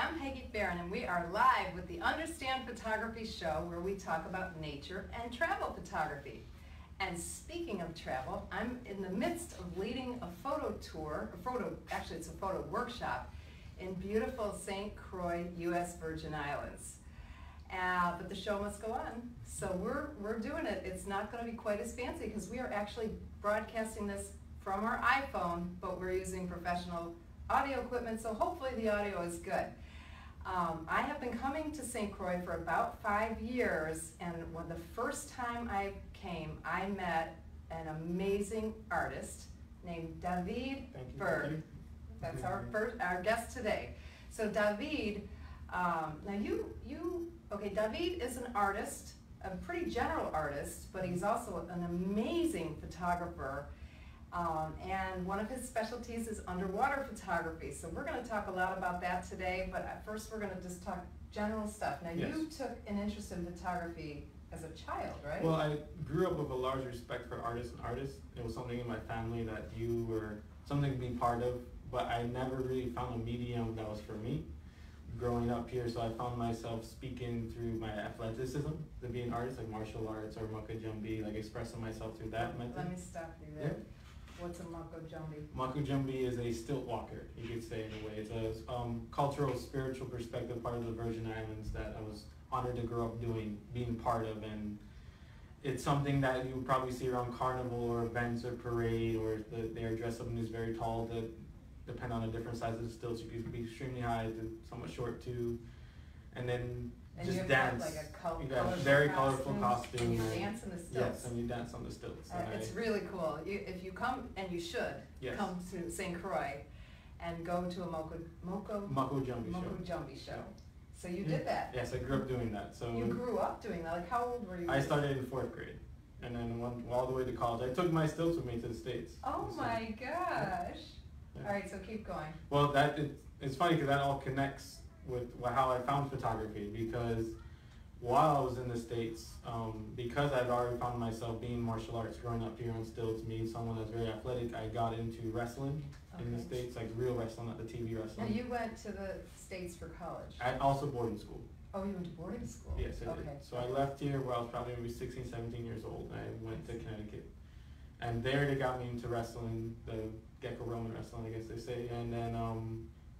I'm Peggy Farren, and we are live with the Understand Photography show, where we talk about nature and travel photography. And speaking of travel, I'm in the midst of leading a photo tour, it's a photo workshop in beautiful St. Croix, U.S. Virgin Islands. But the show must go on, so we're doing it. It's not going to be quite as fancy because we are actually broadcasting this from our iPhone, but we're using professional audio equipment, so hopefully the audio is good. I have been coming to St. Croix for about 5 years, and when the first time I came, I met an amazing artist named David Berg. That's our guest today. So David, David is an artist, a pretty general artist, but he's also an amazing photographer. And one of his specialties is underwater photography. So we're going to talk a lot about that today, but at first we're going to just talk general stuff. Now, yes. You took an interest in photography as a child, right? Well, I grew up with a large respect for artists and artists. It was something in my family that you were something to be part of, but I never really found a medium that was for me growing up here. So I found myself speaking through my athleticism to be an artist, like martial arts or mako jumbi, like expressing myself through that method. Let me stop you there. Yeah. What's a mako jumbi? Mako jumbi is a stilt walker, you could say, in a way. It's a cultural, spiritual perspective, part of the Virgin Islands that I was honored to grow up being part of, and it's something that you would probably see around carnival or events or parade, or they're dressed up in these very tall, that depend on the different sizes of stilts. You could be extremely high to somewhat short too, and then just dance. Like a you got a very colorful costume. And you dance in the stilts. Yes, and you dance on the stilts. It's really cool. If you come, and you should, yes, come to St. Croix and go to a Mako Jumbi show. So you did that. Yes, I grew up doing that. So you grew up doing that. Like, how old were you? I started in 4th grade, and then went all the way to college. I took my stilts with me to the States. Oh my gosh! Yeah. All right, so keep going. Well, it's funny because that all connects with how I found photography, because while I was in the States, because I'd already found myself being martial arts, growing up here on stilts, being someone that's very athletic, I got into wrestling in the States, like real wrestling, not the TV wrestling. Now you went to the States for college? Also boarding school. Oh, you went to boarding school? Yes, I did. So I left here where I was probably maybe 16, 17 years old, and I went to Connecticut. And there they got me into wrestling, the Greco-Roman wrestling, I guess they say. And then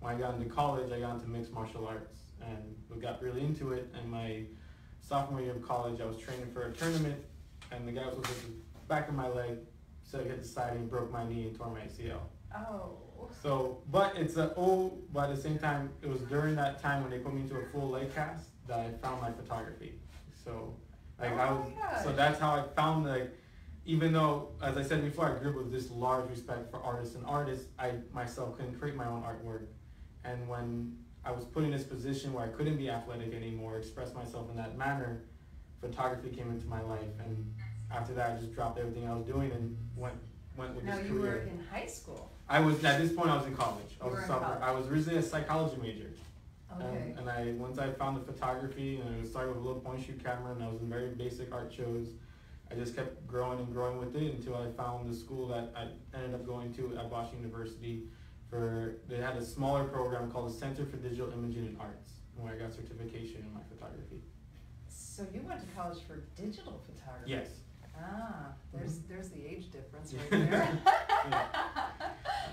when I got into college, I got into mixed martial arts, and we got really into it. And my sophomore year of college, I was training for a tournament, and the guy was with the back of my leg, so I hit the side and broke my knee and tore my ACL. Oh. So, but at the same time, it was during that time when they put me into a full leg cast that I found my photography. So, like so that's how I found, like, even though, as I said before, I grew up with this large respect for artists and artists, I myself couldn't create my own artwork. And when I was put in this position where I couldn't be athletic anymore, express myself in that manner, photography came into my life. And after that, I just dropped everything I was doing and went with this career. Now, you were in high school? At this point, I was in college. I was originally a psychology major. Okay. And once I found the photography, and I started with a little point and shoot camera, and I was in very basic art shows, I just kept growing and growing with it until I found the school that I ended up going to at Washington University. They had a smaller program called the Center for Digital Imaging and Arts, where I got certification in my photography. So you went to college for digital photography? Yes. Ah, there's the age difference right there.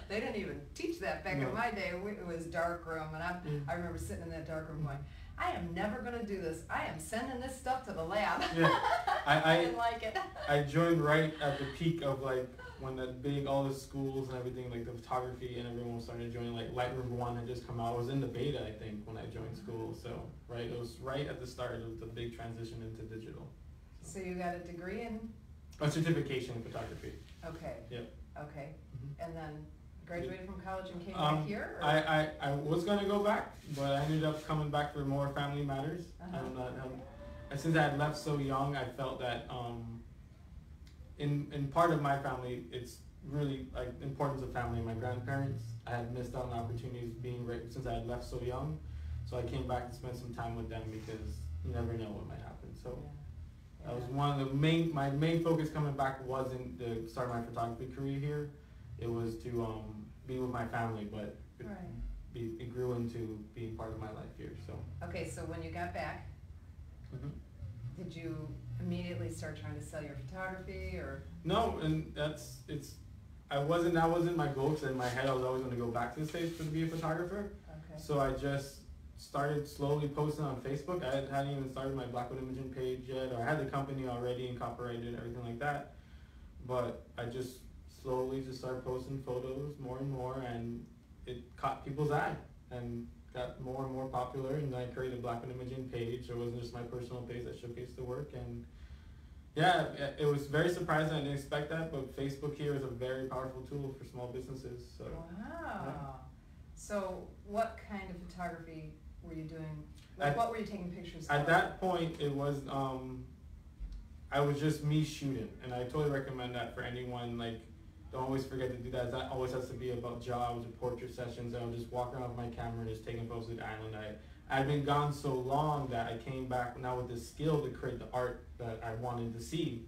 They didn't even teach that back in my day. It was dark room, and I remember sitting in that dark room going, I am never going to do this. I am sending this stuff to the lab. Yeah. I didn't like it. I joined right at the peak of, like, when all the schools and everything, like the photography, and everyone started joining, like Lightroom 1 had just come out. I was in the beta, I think, when I joined school. So, it was right at the start of the big transition into digital. So you got a degree in? A certification in photography. Okay. Yep. Okay. And then graduated from college and came back here? Or? I was going to go back, but I ended up coming back for more family matters. Since I had left so young, I felt that in part of my family, it's really like importance of family. My grandparents, I had missed out on opportunities since I had left so young. So I came back to spend some time with them, because you never know what might happen. So. That was one of my main focus coming back wasn't to start my photography career here. It was to be with my family, but it grew into being part of my life here. So. Okay, so when you got back, did you immediately start trying to sell your photography, or? No, and that wasn't my goal, because in my head I was always going to go back to the States to be a photographer. Okay. So I just started slowly posting on Facebook. I hadn't even started my Blackwood Imaging page yet, or I had the company already and copyrighted and everything like that. But I just slowly just started posting photos more and more, and it caught people's eye and got more and more popular. And then I created a Blackwood Imaging page. It wasn't just my personal page that showcased the work. And yeah, it was very surprising. I didn't expect that, but Facebook here is a very powerful tool for small businesses. So. Wow. Yeah. So what kind of photography were you doing? What were you taking pictures of? At that point, it was, I was just me shooting, and I totally recommend that for anyone. Like, don't always forget to do that. That always has to be about jobs or portrait sessions. And I'm just walking around with my camera and just taking photos of the island. I'd been gone so long that I came back now with the skill to create the art that I wanted to see.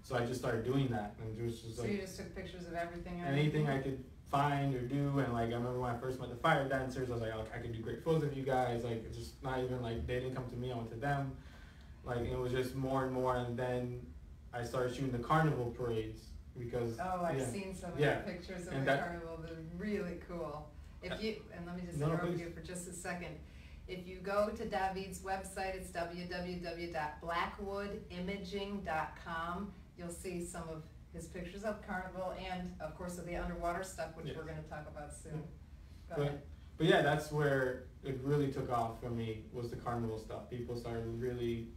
So I just started doing that, and it was just like, so you just took pictures of everything? Anything I could find or do. And like, I remember when I first met the fire dancers, I was like, oh, I could do great photos of you guys. Like, it's just not even like they didn't come to me, I went to them. Like, it was just more and more. And then I started shooting the carnival parades, because I've seen some of your pictures of the carnival. They're really cool. If you, and let me just interrupt you for just a second. If you go to David's website, it's www.blackwoodimaging.com. You'll see some of his pictures of carnival and, of course, of the underwater stuff, which we're going to talk about soon. Go ahead. But yeah, that's where it really took off for me, was the carnival stuff. People started really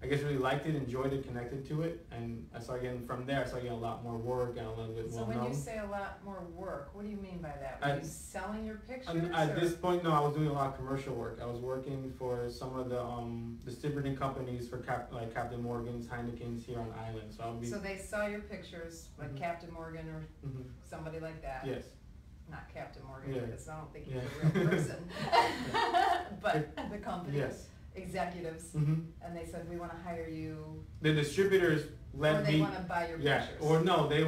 really liked it, enjoyed it, connected to it, and I started getting, from there, I started getting a lot more work and a little bit more known. So when you say a lot more work, what do you mean by that? Were you selling your pictures? At this point, no, I was doing a lot of commercial work. I was working for some of the distributing companies for like Captain Morgan's, Heineken's here on island. So they saw your pictures, like Captain Morgan or somebody like that? Yes. Not Captain Morgan, because I don't think he's a real person. But the company. Yes. Executives, and they said, we want to hire you. The distributors let me. Or they want to buy your pictures. Or no, they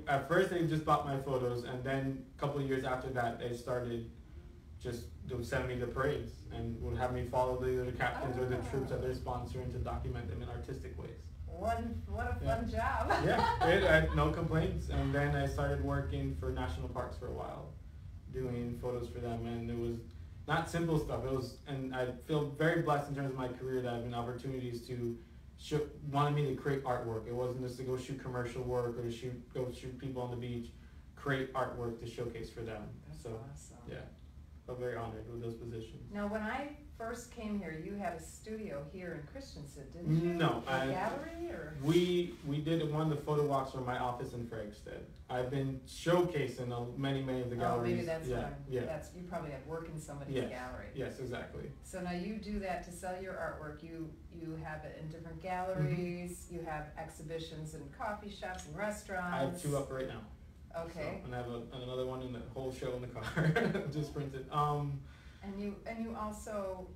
at first they just bought my photos, and then a couple of years after that, they started they would send me the parades and would have me follow the captains or the troops that they're sponsoring to document them in artistic ways. What a fun job. I had no complaints. And then I started working for national parks for a while, doing photos for them, and it was not simple stuff. It was, and I feel very blessed in terms of my career that I've been opportunities to wanted me to create artwork. It wasn't just to go shoot commercial work or to go shoot people on the beach. Create artwork to showcase for them. That's awesome. Yeah, I'm very honored with those positions. Now, when I first came here, you had a studio here in Christiansted, didn't you? No, a gallery, or? We did one of the photo walks from my office in Frederiksted. I've been showcasing many of the galleries. Oh, maybe that's you probably had work in somebody's gallery. Yes, exactly. So now you do that to sell your artwork. You have it in different galleries. You have exhibitions in coffee shops and restaurants. I have 2 up right now. Okay. So, and I have another one in the whole show in the car, just printed. And you also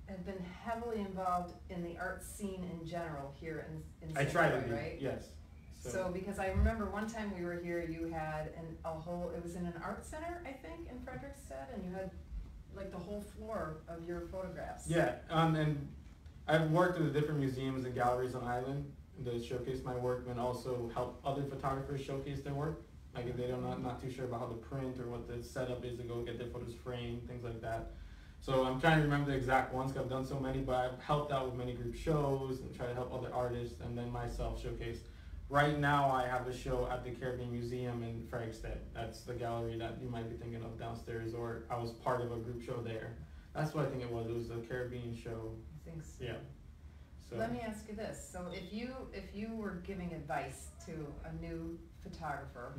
have been heavily involved in the art scene in general here in St. I try to be, right? yes. So because I remember one time we were here, you had it was in an art center, I think, in Frederiksted, and you had like the whole floor of your photographs. Yeah, and I've worked at the different museums and galleries on island that showcase my work, and also help other photographers showcase their work. Like if they don't not too sure about how to print or what the setup is to go get their photos framed, things like that. So I'm trying to remember the exact ones because I've done so many, but I've helped out with many group shows and try to help other artists, and then myself showcase. Right now I have a show at the Caribbean Museum in Frederiksted. That's the gallery that you might be thinking of downstairs, or I was part of a group show there. That's what I think it was. It was the Caribbean show. I think so. Yeah. So let me ask you this. So if you were giving advice to a new photographer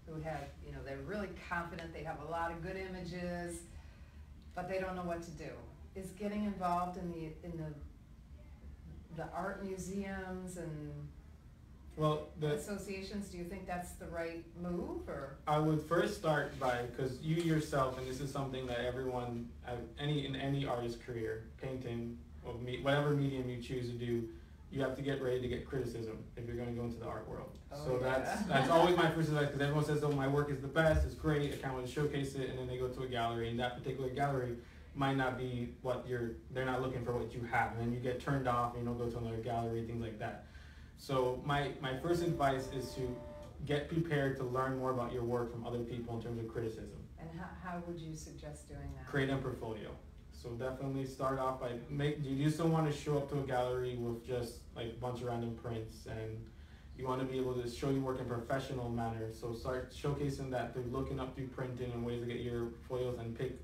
who had, they're really confident, they have a lot of good images, but they don't know what to do, is getting involved in the art museums and associations, do you think that's the right move? Or I would first start by, because you yourself, and this is something that everyone, in any artist career, painting, or whatever medium you choose to do, you have to get ready to get criticism if you're going to go into the art world. Oh, so yeah. that's always my first advice, because everyone says, oh, my work is the best, it's great, I can't wait to showcase it, and then they go to a gallery, and that particular gallery might not be what they're not looking for what you have, and then you get turned off and you don't go to another gallery, things like that. So my first advice is to get prepared to learn more about your work from other people in terms of criticism. And how would you suggest doing that? Create a portfolio. So definitely start off by you just don't want to show up to a gallery with just like a bunch of random prints, and you want to be able to show your work in a professional manner. So start showcasing that through looking up through printing and ways to get your portfolios, and pick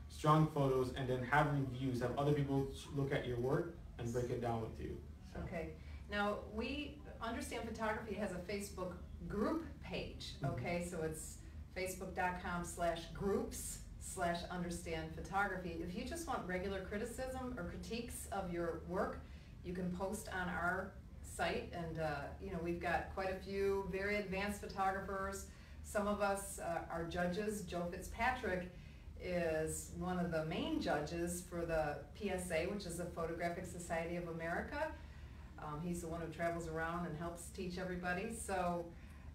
strong photos, and then have reviews, have other people look at your work and break it down with you. So. Okay. Now, we Understand Photography has a Facebook group page, okay? So it's facebook.com/groups/Understand Photography. If you just want regular criticism or critiques of your work, you can post on our site, and you know, we've got quite a few very advanced photographers. Some of us are judges. Joe Fitzpatrick is one of the main judges for the PSA, which is the Photographic Society of America. He's the one who travels around and helps teach everybody. So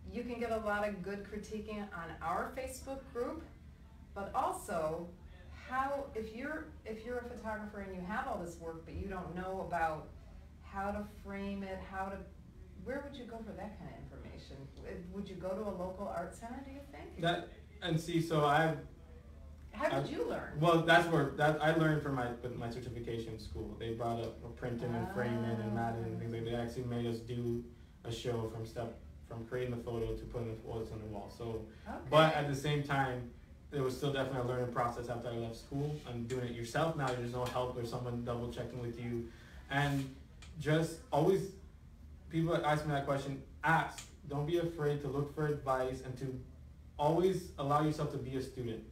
you can get a lot of good critiquing on our Facebook group, but also if you're a photographer and you have all this work but you don't know about how to frame it, where would you go for that kind of information? Would you go to a local art center, do you think? How did you learn? Well, I learned from my certification school. They brought up printing and framing and matting and things like that. They actually made us do a show from creating the photo to putting the photos on the wall. So, okay. But at the same time, it was still definitely a learning process after I left school. I'm doing it yourself now. There's no help or someone double checking with you, and just always, people ask me that question. Ask. Don't be afraid to look for advice, and to always allow yourself to be a student.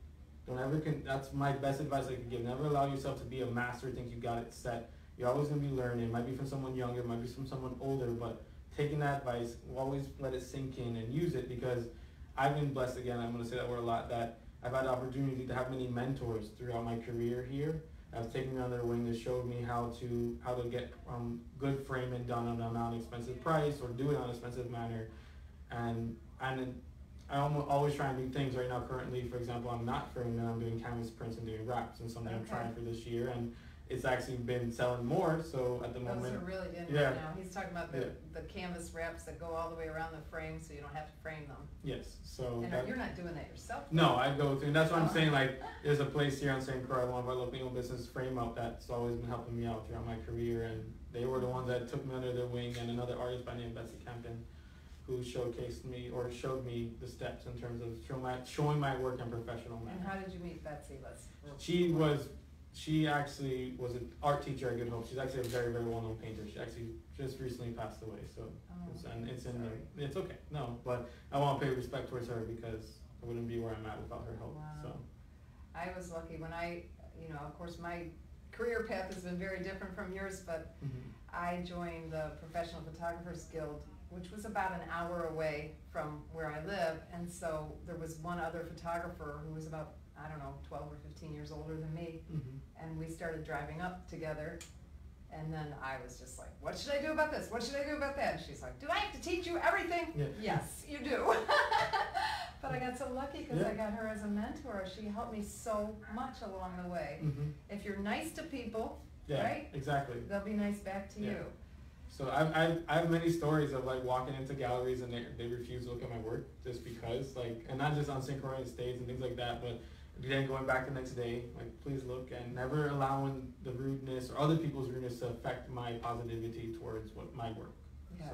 That's my best advice I could give. Never allow yourself to be a master, think you got it set. You're always going to be learning. It might be from someone younger, it might be from someone older, but taking that advice, always let it sink in and use it, because I've been blessed, again, I'm going to say that word a lot, that I've had the opportunity to have many mentors throughout my career here. I've taken me under their wing to show me how to get good framing done on a non-expensive price, or do it on an expensive manner. And I'm always trying new things. Right now, currently, for example, I'm not framing, I'm doing canvas prints and doing wraps, and something I'm trying for this year, and it's actually been selling more, so at the moment. Those are really in right now. He's talking about the canvas wraps that go all the way around the frame, so you don't have to frame them. Yes, so. And you're not doing that yourself? No, I go through, and that's what I'm saying, like, there's a place here on St. Croix, one of our local business, Frame Up, that's always been helping me out throughout my career, and they were the ones that took me under their wing, and another artist by the name of Betsy Campen, who showcased me, or showed me the steps in terms of showing my work in professional manner. And how did you meet Betsy? She actually was an art teacher at Good Hope. She's actually a very, very well-known painter. She actually just recently passed away, so it's okay. No, but I want to pay respect towards her, because I wouldn't be where I'm at without her help. Wow. So I was lucky when of course my career path has been very different from yours, but I joined the Professional Photographers Guild, which was about an hour away from where I live, and so there was one other photographer who was about, 12 or 15 years older than me, and we started driving up together, and then I was just like, what should I do about this? What should I do about that? And she's like, do I have to teach you everything? Yeah. Yes, you do. But I got so lucky because I got her as a mentor. She helped me so much along the way. If you're nice to people, right? Exactly. They'll be nice back to you. So I have many stories of like walking into galleries and they refuse to look at my work just because, like, and not just on St. Croix Estates and things like that, but then going back the next day, like, please look, and never allowing the rudeness or other people's rudeness to affect my positivity towards my work. Yeah,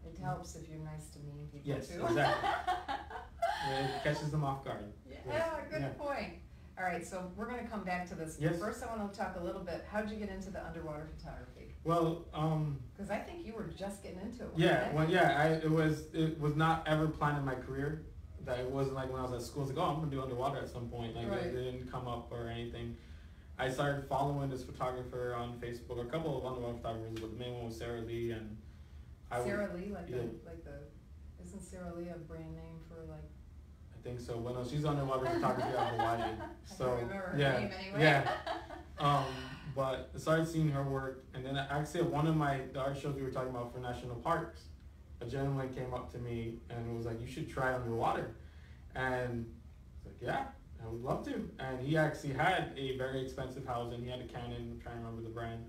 It helps if you're nice to mean people yes, too. Exactly. It catches them off guard. Good point. All right, so we're going to come back to this. Yes. First, I want to talk a little bit. How did you get into the underwater photography? Well, because I think you were just getting into it. It was not ever planned in my career. That it wasn't like when I was at school. It's like, oh, I'm gonna do underwater at some point. Like it didn't come up or anything. I started following this photographer on Facebook. A couple of underwater photographers, but the main one was Sarah Lee, and Sarah Lee, isn't Sarah Lee a brand name for like? I think so. Well, no, she's underwater photography out of Hawaii. So I remember her name anyway. But I started seeing her work, and then actually at one of the art shows we were talking about for national parks, a gentleman came up to me and was like, "You should try underwater." And I was like, "Yeah, I would love to." And he actually had a very expensive housing. He had a Canon, I'm trying to remember the brand.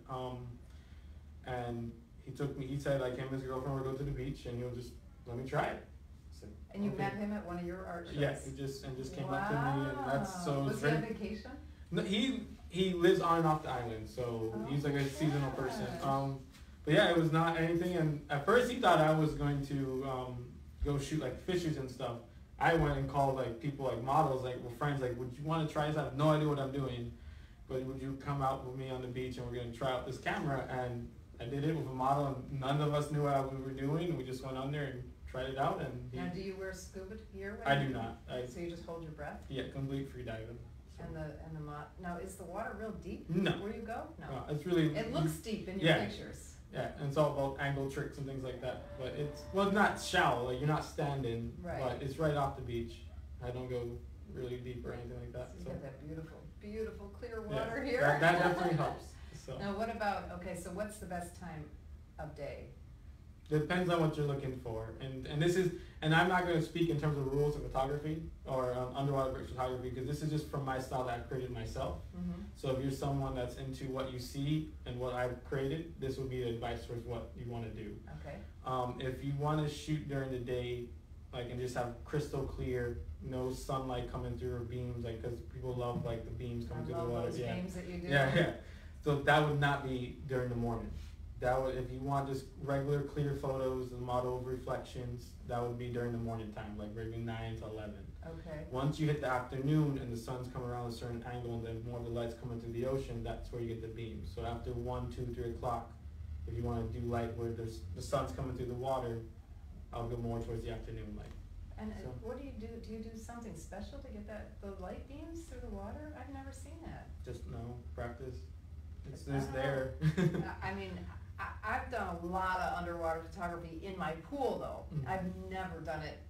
And he said like him and his girlfriend would go to the beach and he would just let me try it. So, and you met him at one of your art shows? Yeah, he just came up to me, and that's so. Was he on vacation? No, he lives on and off the island, so he's like a seasonal person. But yeah, it was not anything. And at first he thought I was going to go shoot like fishes and stuff. I went and called like people, like models, like friends, like, "Would you want to try this? I have no idea what I'm doing, but would you come out with me on the beach and we're gonna try out this camera?" And I did it with a model, and none of us knew what we were doing. We just went on there and tried it out. And now, do you wear scuba gear? I do not. So you just hold your breath? Yeah, complete free diving. So. Now, is the water real deep? No. Where you go? No. It's really. It looks deep in your pictures. Yeah, and it's all about angle tricks and things like that. But it's not shallow. Like you're not standing, but it's right off the beach. I don't go really deep or anything like that. So you got that beautiful, beautiful clear water here. That definitely helps. So. Now, what about, so what's the best time of day? Depends on what you're looking for, and I'm not going to speak in terms of rules of photography or underwater photography, because this is just from my style that I've created myself. Mm-hmm. So if you're someone that's into what you see and what I've created, this will be advice towards what you want to do. Okay. If you want to shoot during the day, like, and just have crystal clear, no sunlight coming through or beams, like, because people love like the beams coming through the water. Those beams that you do. Yeah. So that would not be during the morning. That would, if you want just regular clear photos and model reflections, that would be during the morning time, like maybe 9 to 11. Okay. Once you hit the afternoon and the sun's coming around a certain angle and then more of the light's coming through the ocean, that's where you get the beams. So after 1, 2, 3 o'clock, if you want to do light where the sun's coming through the water, I'll go more towards the afternoon light. And what do you do? Do you do something special to get the light beams through the water? I've never seen that. Just practice. It's just there. I mean, I've done a lot of underwater photography in my pool, though. Mm-hmm. I've never done it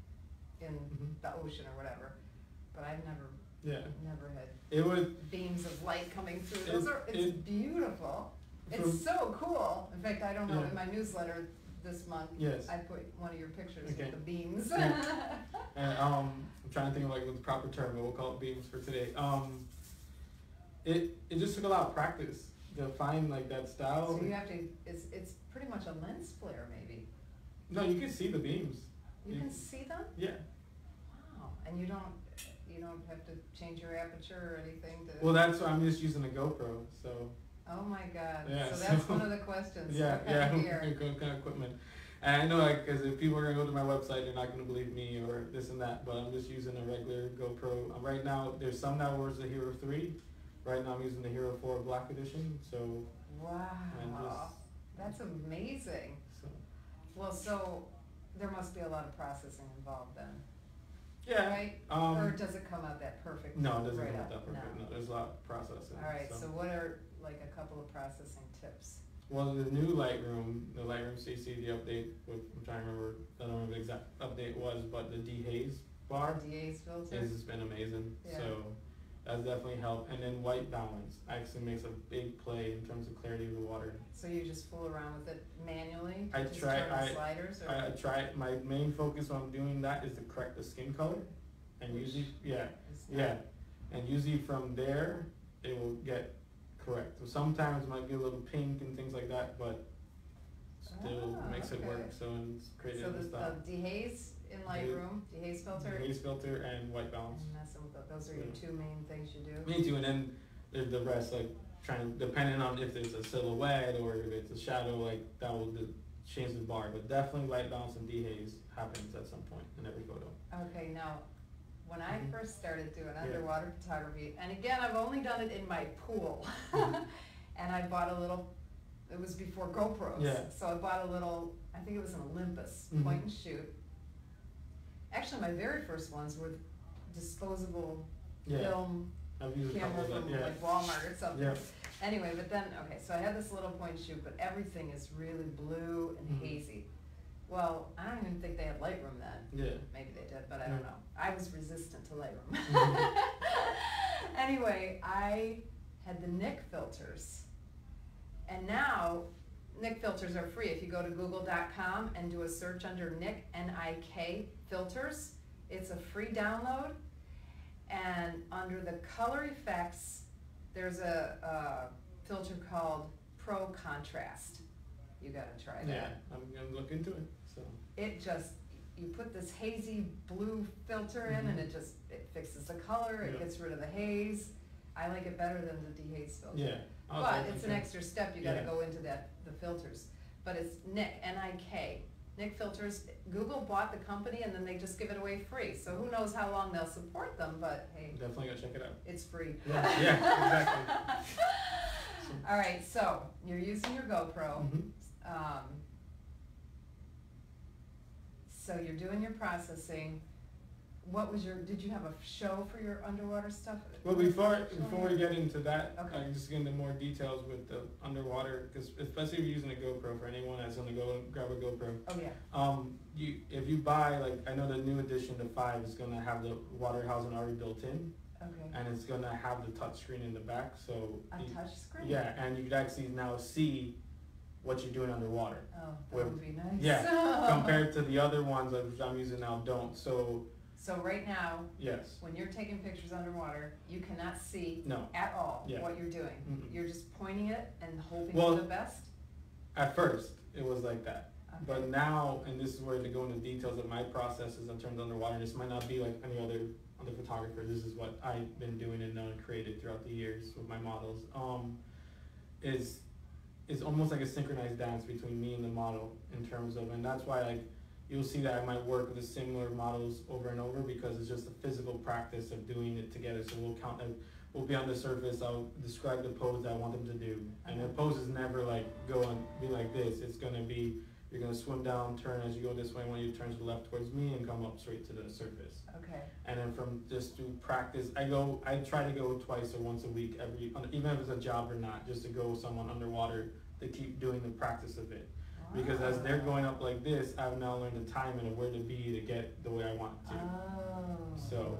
in the ocean or whatever, but I've never had beams of light coming through. It's beautiful. It's so cool. In fact, I don't know, in my newsletter this month, I put one of your pictures with the beams. And I'm trying to think of like what the proper term, but we'll call it beams for today. It just took a lot of practice to find like that style. So you have to, it's pretty much a lens flare maybe. No, you can see the beams. You can see them? Yeah. Wow. And you don't have to change your aperture or anything to... Well, that's why I'm just using a GoPro, so... Oh my God. Yeah, so that's one of the questions. What kind of equipment. And I know, like, because if people are going to go to my website, they're not going to believe me or this and that, but I'm just using a regular GoPro. Right now, there's some that was the Hero 3. Right now I'm using the Hero 4 Black Edition, so... Wow. That's amazing. Well, so there must be a lot of processing involved then. Yeah. Right? Or does it come out that perfect? No, it doesn't come out that perfect. No, there's a lot of processing. All right, so what are like a couple of processing tips? Well, the new Lightroom CC, the update, I'm trying to remember, I don't know what the exact update was, but the dehaze bar the dehaze filter has been amazing. Yeah. So that's definitely helped. And then white balance actually makes a big play in terms of clarity of the water. So you just fool around with it manually? I try. Sliders, or? I try. My main focus when I'm doing that is to correct the skin color, and usually, and usually from there it will get correct. So sometimes it might be a little pink and things like that, but still makes it work. So it's created in the style. So the dehaze in Lightroom, dehaze filter. Dehaze filter and white balance. Those are your two main things you do? Me too, and then there's the rest, like depending on if it's a silhouette or if it's a shadow, like that will change the bar. But definitely light balance and dehaze happens at some point in every photo. Okay, now when I first started doing underwater photography, and again I've only done it in my pool, and I bought a little, it was before GoPros, so I bought a little, I think it was an Olympus point and shoot. Actually my very first ones were disposable film camera from like Walmart or something. Anyway, but then, so I had this little point shoot, but everything is really blue and hazy. Well, I don't even think they had Lightroom then. Maybe they did, but I don't know. I was resistant to Lightroom. Anyway, I had the Nick filters, And now, Nik filters are free. If you go to google.com and do a search under Nik, N-I-K, filters, it's a free download. And under the color effects, there's a filter called Pro Contrast. You gotta try that. Yeah, I'm gonna look into it. So It just, you put this hazy blue filter in and it fixes the color, it gets rid of the haze. I like it better than the dehaze filter. Yeah. But it's an extra step, you gotta go into the filters. But it's Nik, N-I-K, Nik filters. Google bought the company and then they just give it away free. So who knows how long they'll support them, but hey. Definitely go check it out. It's free. Yeah, exactly. All right, so you're using your GoPro. So you're doing your processing. What was did you have a show for your underwater stuff? Well, before we get into that, okay. I'm just getting into more details with the underwater, because especially if you're using a GoPro, for anyone that's gonna go and grab a GoPro. Oh yeah. If you buy, like, I know the new edition, the 5, is gonna have the water housing already built in. Okay. And it's gonna have the touch screen in the back, so. Touch screen? Yeah, and you could actually now see what you're doing underwater. Oh, that would be nice. Yeah, compared to the other ones which I'm using now don't, so. So right now, yes, when you're taking pictures underwater, you cannot see no. at all what you're doing. You're just pointing it and hoping for the best? At first, it was like that. Okay. But now, and this is where to go into details of my processes in terms of underwater, this might not be like any other photographer, this is what I've been doing and created throughout the years with my models, is almost like a synchronized dance between me and the model in terms of, and that's why, like, you'll see that I might work with the similar models over and over, because it's just a physical practice of doing it together. So we'll be on the surface, I'll describe the pose that I want them to do. And the pose is never like go and be like this, it's gonna be, you're gonna swim down, turn as you go this way, when you turn to the left towards me and come up straight to the surface. Okay. And then from just to practice, I try to go twice or once a week, even if it's a job or not, just to go with someone underwater to keep doing the practice of it. Because as they're going up like this, I've now learned the timing of where to be to get the way I want to. So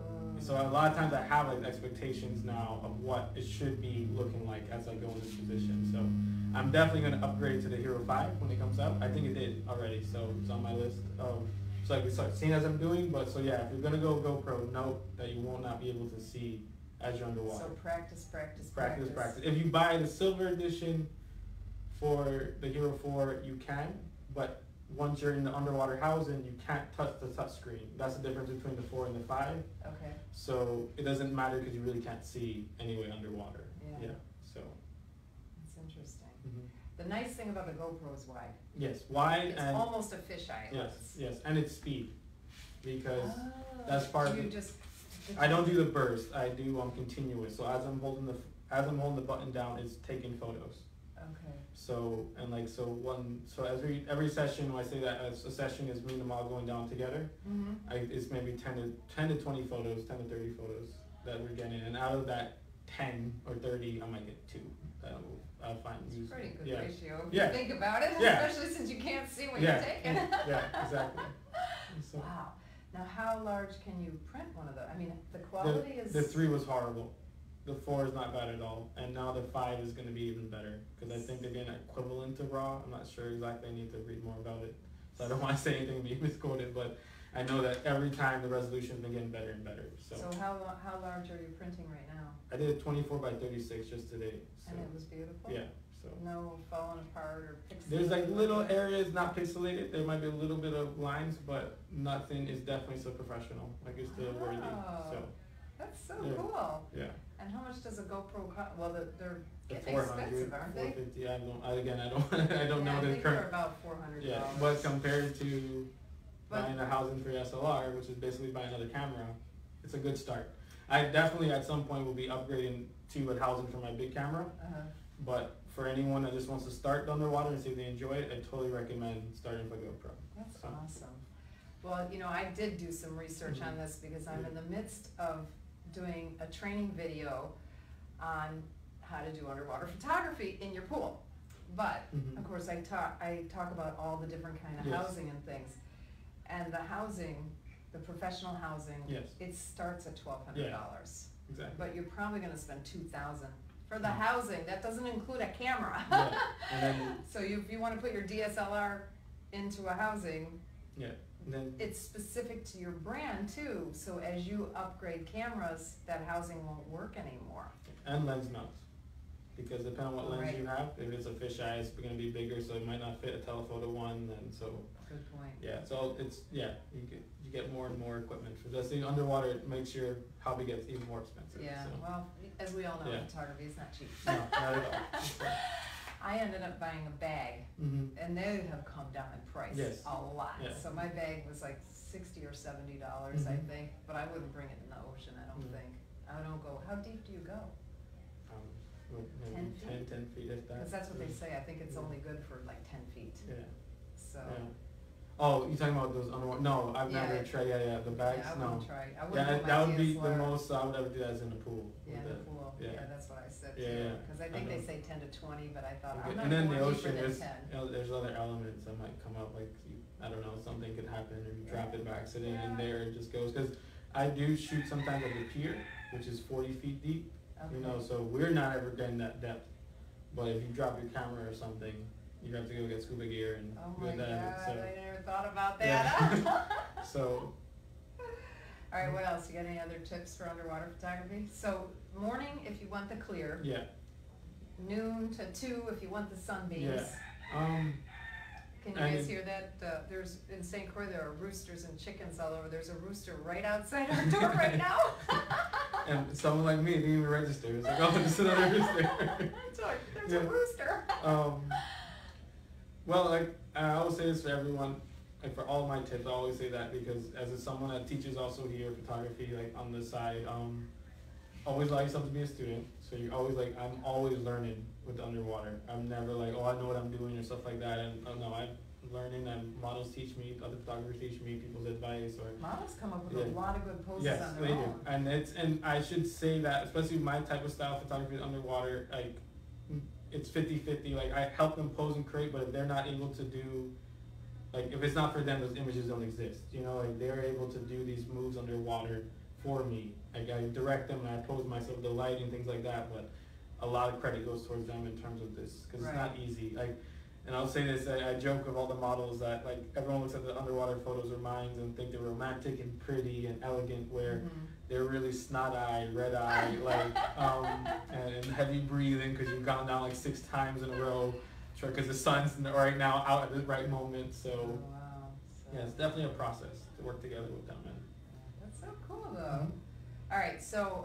a lot of times I have like expectations now of what it should be looking like as I go in this position. So I'm definitely going to upgrade to the Hero 5 when it comes out. I think it did already, so it's on my list of, so I can start seeing as I'm doing. But so yeah, if you're going to go GoPro, note that you will not be able to see as you're underwater. So practice. If you buy the silver edition for the Hero 4, you can, but once you're in the underwater housing, you can't touch the touch screen. That's the difference between the 4 and the 5. Okay. So it doesn't matter because you really can't see anyway underwater. Yeah. So. That's interesting. The nice thing about the GoPro is wide. Yes, wide, it's almost a fisheye. Yes, and it's speed, because that's part of it. I don't do the burst. I do continuous. So as I'm holding the button down, it's taking photos. Okay. So every session, when I say that a session is me and the model going down together, it's maybe 10 to 20 photos, 10 to 30 photos that we're getting, and out of that 10 or 30, I might get 2. I'll find. It's a pretty good ratio if you think about it, especially since you can't see what you're taking. Yeah, exactly. So, wow. Now, how large can you print one of those? I mean, the quality is. The 3 was horrible. The 4 is not bad at all, and now the 5 is going to be even better, because I think they're getting equivalent to RAW. I'm not sure exactly. I need to read more about it, so I don't want to say anything and be misquoted. But I know that every time the resolution's been getting better and better. So how large are you printing right now? I did a 24 by 36 just today. So. And it was beautiful. Yeah. So no falling apart or pixelated. There's like little areas not pixelated. There might be a little bit of lines, but nothing is definitely so professional. Like it's still worthy. So. That's so cool. Yeah. And how much does a GoPro cost? Well, they're getting 400, expensive, aren't they? 450. I don't know the current. they're about $400. Yeah, but compared to buying a housing for your SLR, which is basically buying another camera, it's a good start. I definitely at some point will be upgrading to a housing for my big camera. But for anyone that just wants to start underwater and see if they enjoy it, I totally recommend starting with GoPro. That's awesome. Well, I did do some research on this because I'm in the midst of doing a training video on how to do underwater photography in your pool. But of course I talk about all the different kind of housing and things. And the housing, the professional housing, it starts at $1,200. Exactly. But you're probably going to spend $2,000 For the housing, that doesn't include a camera. Yeah. And then, so if you want to put your DSLR into a housing, yeah. And then it's specific to your brand too. So as you upgrade cameras, that housing won't work anymore. and lens mounts. Because depending on what lens you have, if it's a fisheye, it's going to be bigger, so it might not fit a telephoto one, and so. Good point. Yeah, so it's, you get more and more equipment for this. The underwater, it makes your hobby gets even more expensive. Yeah, so. well, as we all know, Yeah. photography is not cheap. No, not at all. I ended up buying a bag, Mm-hmm. and they have come down in price Yes. a lot. Yeah. So my bag was like $60 or $70, I Mhm. think, but I wouldn't bring it in the ocean, I don't Mhm. think. I don't go, how deep do you go? Maybe 10 feet? 10 feet if that. Because that's what they say, I think it's only good for like 10 feet, Yeah. so. Yeah. Oh, you talking about those underwater? No, I've Yeah, never tried. Yeah, the bags. Yeah, I no. wouldn't try, I wouldn't Yeah, put my that would be the DSLR. most I would ever do. That is in the pool. Yeah, in with the pool, yeah. yeah, that's what I said too. Yeah, yeah. Because I I think they know. say 10 to 20, but I thought, Okay. I'm not And then going the deeper ocean, than there's 10. there's other elements that might come up, like I don't know, something could happen, or you drop it by accident, Yeah. and there it just goes. Because I do shoot sometimes at the pier, which is 40 feet deep. Okay. You know, so we're not ever getting that depth. But if you drop your camera or something, you have to go get scuba gear and Oh do my that. God, So, I never thought about Yeah. that. so All right, what else? You got any other tips for underwater photography? So morning if you want the clear, yeah, noon to 2 if you want the sunbeams. yeah. Can you and guys hear that? There's in St. Croix there are roosters and chickens all over. There's a rooster right outside our door right now. And someone like me didn't even register. It's like, oh, there's another rooster. There's Yeah. a rooster. Well, like I always say this for everyone, like for all my tips, I always say that because as someone that teaches also here photography, like on the side, always allow yourself to be a student. So you're always like, I'm always learning with the underwater. I'm never like, oh, I know what I'm doing or stuff like that. And no, I'm learning, and models teach me, other photographers teach me people's advice or. Models come up with Yeah. a lot of good poses Yes, on they their do, own. and I should say that, especially my type of style photography underwater, like it's 50-50. Like I help them pose and create, but if they're not able to do, like if it's not for them, those images don't exist. You know, like they're able to do these moves underwater for me. Like I direct them and I pose myself, the lighting, things like that. But a lot of credit goes towards them in terms of this because it's not easy. Like. And I'll say this, I joke of all the models that like everyone looks at the underwater photos or mines and think they're romantic and pretty and elegant, where they're really snot-eyed, red-eyed, like and heavy breathing because you've gone down like 6 times in a row, because the sun's right now out at the right moment. So, Oh, wow. So, yeah, it's definitely a process to work together with them. And that's so cool though. All right, so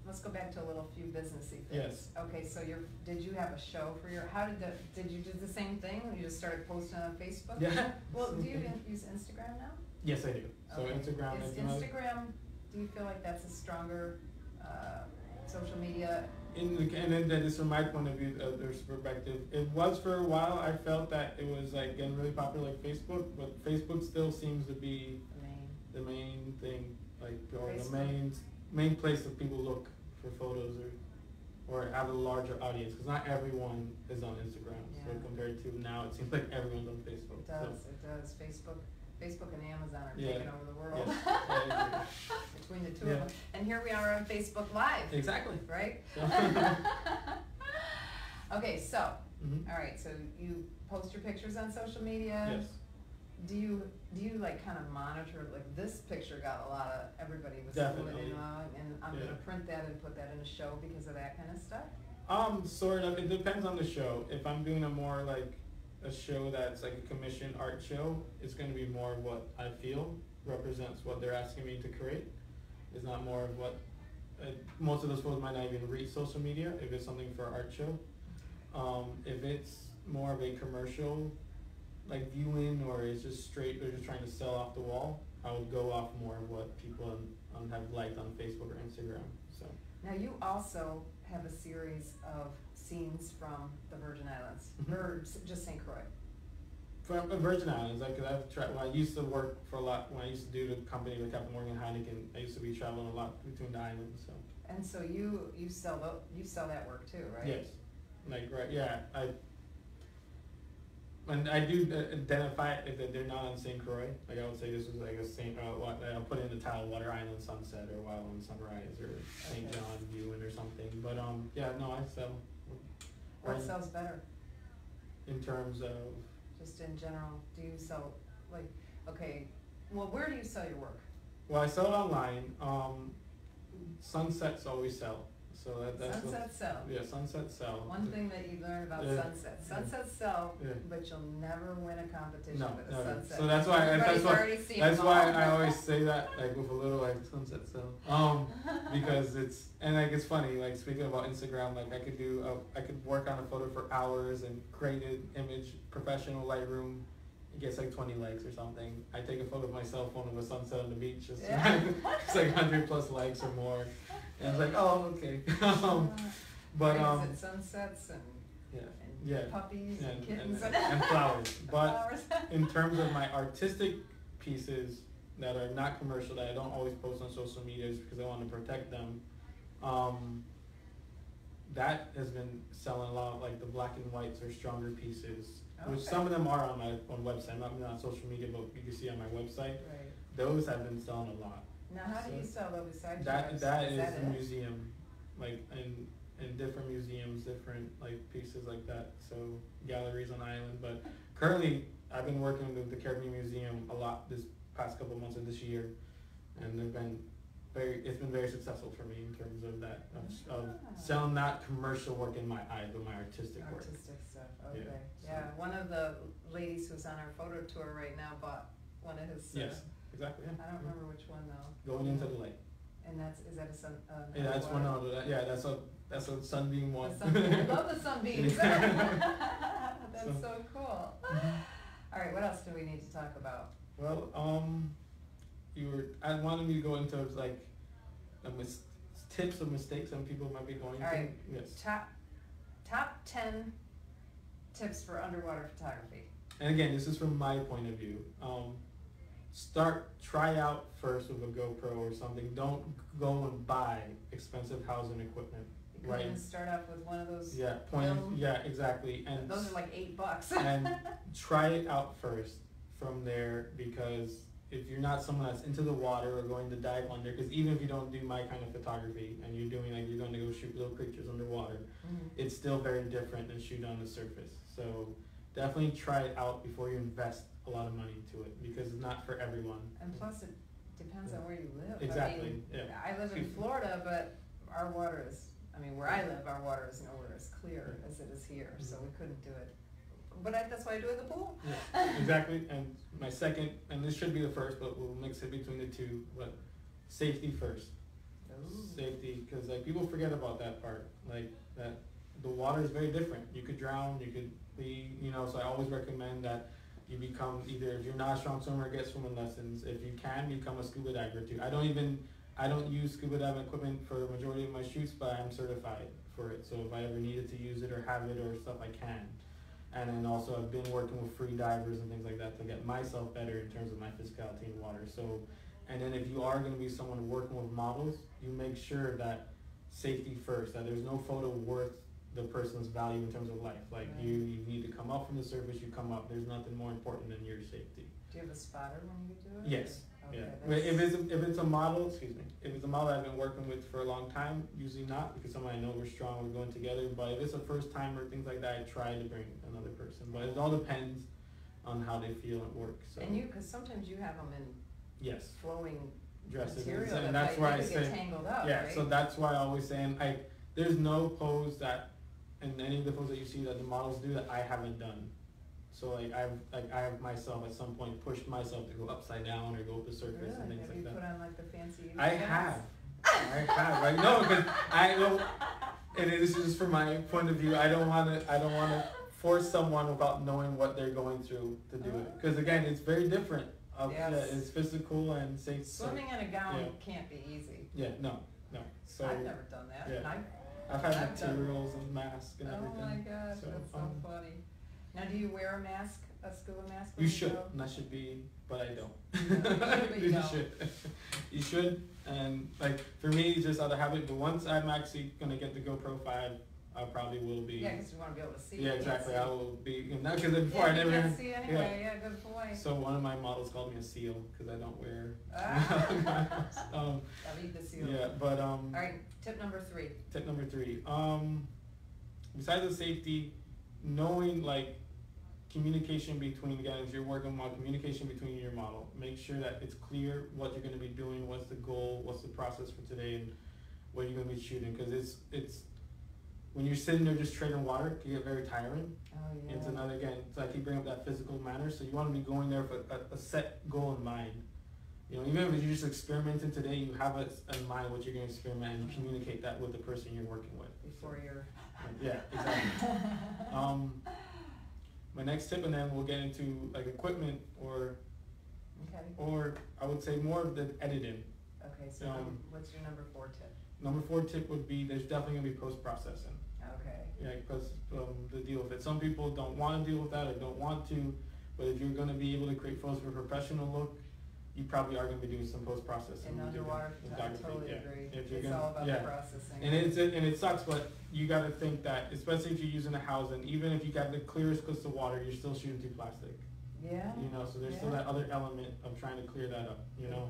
let's go back to a little few businessy things. Yes. Okay, so did you have a show for your? How did you do the same thing when you just started posting on Facebook? Yeah. Well, do you use Instagram now? Yes, I do. So Okay. Instagram Is is another. Instagram? Do you feel like that's a stronger social media? And then just from my point of view, there's perspective. It was for a while. I felt that it was like getting really popular like Facebook, but Facebook still seems to be the main thing, like or Facebook. the main place that people look for photos or have a larger audience, because not everyone is on Instagram. So Yeah. compared to now, it seems like everyone's on Facebook. It does. It does. Facebook and Amazon are Yeah. taking over the world. Yes. I Between the two Yeah. of them. And here we are on Facebook Live. Exactly. Right? So Okay, so, Mhm. all right, so you post your pictures on social media. Yes. Do you like kind of monitor, like this picture got a lot of, everybody was Definitely. commenting on, and I'm Yeah. gonna print that and put that in a show because of that kind of stuff? Sort of. It depends on the show. If I'm doing a more like a show that's like a commissioned art show, it's going to be more of what I feel represents what they're asking me to create. It's not more of what most of those photos might not even reach social media if it's something for an art show. If it's more of a commercial like viewing, or it's just straight, they're just trying to sell off the wall, I would go off more of what people have liked on Facebook or Instagram. So. Now, you also have a series of scenes from the Virgin Islands, Mhm. or just St. Croix. From Virgin Islands, like, 'cause I've tried, when I used to work for a lot, when I used to do the company with Captain Morgan Heineken, I used to be traveling a lot between the islands, so. And so you sell that work too, right? Yes, like, right, yeah, and I do identify it if they're not on St. Croix. Like I would say this was like a St. I'll put in the title Water Island Sunset or Wild Island Sunrise or St. John Viewing or something. But yeah, no, I sell. What sells better? In terms of? Just in general, do you sell, like, okay, well, where do you sell your work? Well, I sell it online. Sunsets always sell. So that's Sunset sell. Yeah, sunset sell. One thing that you learn about sunsets. Sunsets sell, but you'll never win a competition with a sunset. So that's why I always say that, like with a little like sunset sell. Because it's it's funny, like speaking about Instagram, like I could work on a photo for hours and create an image, professional Lightroom. It gets like 20 likes or something. I take a photo of my cell phone of a sunset on the beach, it's like 100+ likes or more. And I was like, oh, okay. But it sunsets and puppies and kittens and flowers. But in terms of my artistic pieces that are not commercial, that I don't always post on social media because I want to protect them, that has been selling a lot of like the black and whites or stronger pieces, which some of them are on my website, not on social media, but you can see on my website. Right. Those have been selling a lot. Now, how do you sell those besides that is a museum, like in different museums, different like pieces like that. So galleries on island, but currently I've been working with the Caribbean Museum a lot this past couple months of this year, and it's been very successful for me in terms of that of selling not commercial work in my eyes, but my artistic work. Artistic stuff. Okay. Yeah. One of the ladies who's on our photo tour right now bought one of his. Yes. Exactly. Yeah. I don't remember which one though. Going into the light. And is that a sun? Yeah, that's one of that. Yeah, that's a sunbeam one. I love the sunbeams. That's so cool. All right, what else do we need to talk about? Well, I wanted me to go into like tips of mistakes some people might be going All right. through. Yes. Top 10 tips for underwater photography. And again, this is from my point of view. Try out first with a GoPro or something. Don't go and buy expensive housing equipment. You couldn't start off with one of those. Yeah, exactly. And those are like $8. And try it out first from there, because if you're not someone that's into the water or going to dive under, because even if you don't do my kind of photography and you're doing like you're going to go shoot little creatures underwater, it's still very different than shoot on the surface. So definitely try it out before you invest a lot of money into it, because it's not for everyone. And plus it depends on where you live. Exactly. I live in Florida, but our water is, where I live, our water is nowhere as clear as it is here, so we couldn't do it. But that's why I do it in the pool. Yeah, exactly. And my second, and this should be the first, but we'll mix it between the two, but safety first. Ooh. Safety, because like people forget about that part, like that the water is very different. You could drown, you could be, so I always recommend that you become, either if you're not a strong swimmer, get swimming lessons. If you can, become a scuba diver too. I don't use scuba diving equipment for the majority of my shoots, but I'm certified for it. So if I ever needed to use it or have it or stuff, I can. And then also I've been working with free divers and things like that to get myself better in terms of my physicality in water. So, and then if you are going to be someone working with models, you make sure that safety first, that there's no photo worth the person's value in terms of life. Like you need to come up from the surface, you come up. There's nothing more important than your safety. Do you have a spotter when you do it? Yes. Okay, yeah. If it's a model, if it's a model I've been working with for a long time, usually not, because someone I know we're strong, we're going together. But if it's a first time or things like that, I try to bring another person. But it all depends on how they feel at work. So. And because sometimes you have them in flowing dresses, material and that's why I say get tangled up. Yeah, right? So that's why I always say, there's no pose that, in any of the poses that you see that the models do, that I haven't done. So I have myself at some point pushed myself to go upside down or go up the surface and things like that. Have you put on like the fancy? I have. Right? No, because I know, and this is from my point of view. I don't want to force someone without knowing what they're going through to do it. Because again, it's very different. It's physical and safe. Swimming in a gown can't be easy. Yeah, no. So I've never done that. Yeah. I've had materials and masks and everything. Oh my gosh, that's so funny. Now, do you wear a scuba mask? You should. And that should be, but I don't. No, you should. You should. And like for me, it's just out of habit. But once I'm actually gonna get the GoPro 5, I probably will be. Yeah, because you want to be able to see. Yeah, exactly. I will be, because before I never. You can't see anyway. Yeah, good point. So one of my models called me a seal because I don't wear. The seal. Yeah, but All right, tip number 3. Tip number 3. Besides the safety, knowing like communication between, again, if you're working on communication between you and your model, make sure that it's clear what you're going to be doing, what's the goal, what's the process for today, and what you're going to be shooting. Because it's when you're sitting there just trading water, it can get very tiring. Oh yeah. It's another, again, it's like you bring up that physical manner, so you want to be going there with a set goal in mind. You know, even if you're just experimenting today, you have it in mind what you're going to experiment and you communicate that with the person you're working with. Before you're... Yeah, exactly. My next tip, and then we'll get into like equipment or I would say more of the editing. Okay, so what's your number 4 tip? Number 4 tip would be there's definitely going to be post-processing. Okay. Yeah, because the deal with it. Some people don't want to deal with that or don't want to, but if you're going to be able to create photos for a professional look, you probably are going to be doing some post-processing. In underwater photography, I totally agree. It's all about the processing. And it sucks, but you got to think that, especially if you're using a housing, even if you got the clearest crystal water, you're still shooting through plastic. Yeah. You know, so there's still that other element of trying to clear that up, you know.